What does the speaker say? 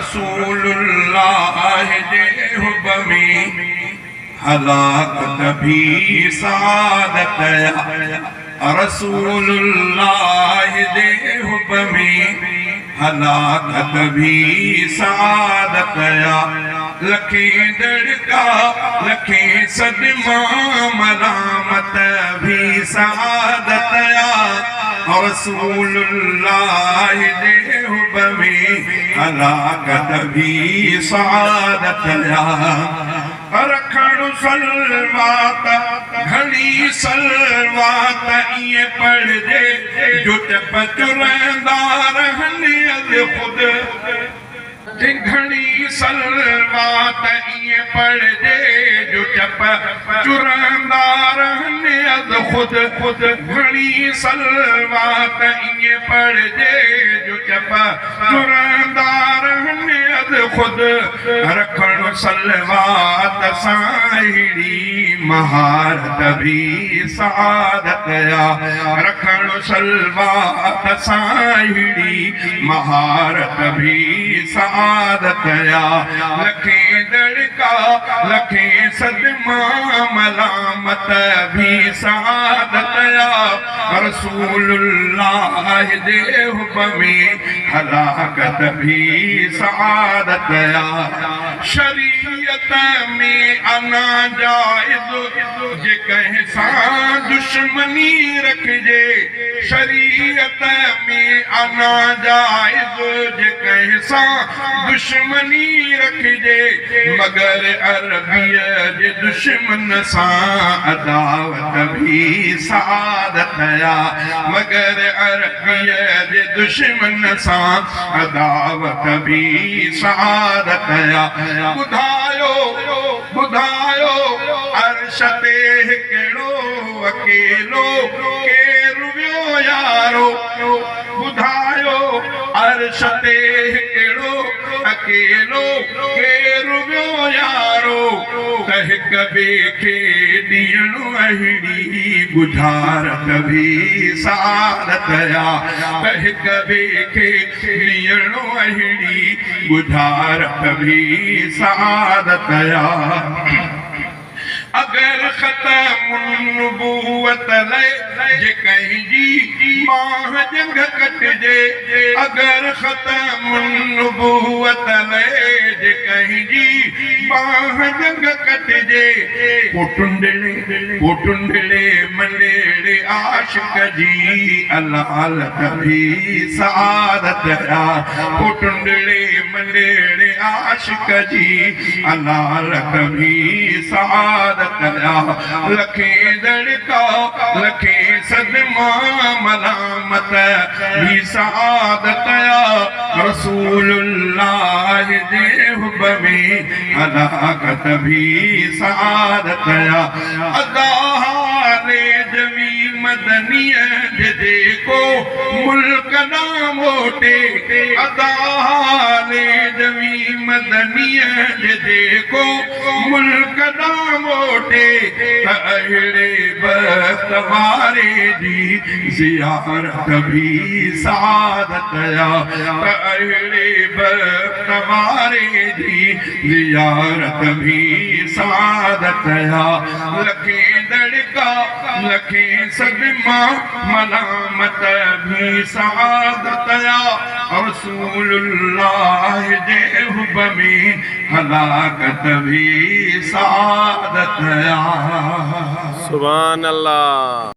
रसूलुल्लाह जे हुब में हलाकत भी सादत या रसूलुल्लाह जे हुब में हलाकत भी सादत या लखें दड़का लखें सदमा मलामत भी सादत या रसूलुल्लाह जे हुब में हलाकत भी सादत या रखण सलवात घणी सलवात इए पढ़जे जो चप चुरंदा रहनि अज खुद घणी सलवात इए पढ़जे जो चप चुरंदा रहनि अज खुद खुद घणी सलवात इए पढ़जे जो चप चुरंदा रहनि अज खुद रखण सलवात साहिड़ी महारत भी सादत या रखण सलवात साहिड़ी महारत भी सादत या लखें दड़का लखें सदमा मलामत भी सादत या रसूलुल्लाह जे हुब में हलाकत भी सादत या शरीयत में अना जायज़ जे कहीं सां दुश्मनी रखजे शरीयत में अना जायज़ जे कहीं सां दुश्मनी रखजे मगर अरबिया जे दुश्मन सां अदावत भी सादत या मगर अरबिया जे दुश्मन सां अदावत भी सादत या ॿुधायो अर्श ते हिकिड़ो अकेलो केरु वियो यारो ॿुधायो अर्श ते हिकिड़ो अकेलो केरु वियो यारो त हिक ॿिए खे ॾियणो अहिड़ी बुझारत भी सादत या त हिक ॿिए खे ॾियणो अहिड़ी बुझारत भी सादत या अगर ख़त्म नबूवत ले जे कहीं जी माह जंग कटजे अगर ख़त्म नबूवत ले जे कहीं जी माह जंग कटजे पोटुंडले मंडेड़े आशिक जी अलालत भी सादत या पोटुंडले मंडेड़े आशिक जी अलालत भी सादत लखें दड़का लखें सदमा मलामत भी सादत या रसूलुल्लाह जे हुब में हलाकत भी सादत या अदाहारे जवी मदनिया जेको मुल्क ना मोटे अदाहारे जवी मदनिया जेको मुल्क ना मोटे अहिड़े बख़्त वारे जी ज़ियारत भी सादत या अहिड़े बख़्त वारे जी ज़ियारत भी सादत या लखें दड़का लखें सदमा मलामत भी सादत या रसूलुल्लाह जे हुब में हलाकत भी सादत या सुभान अल्लाह।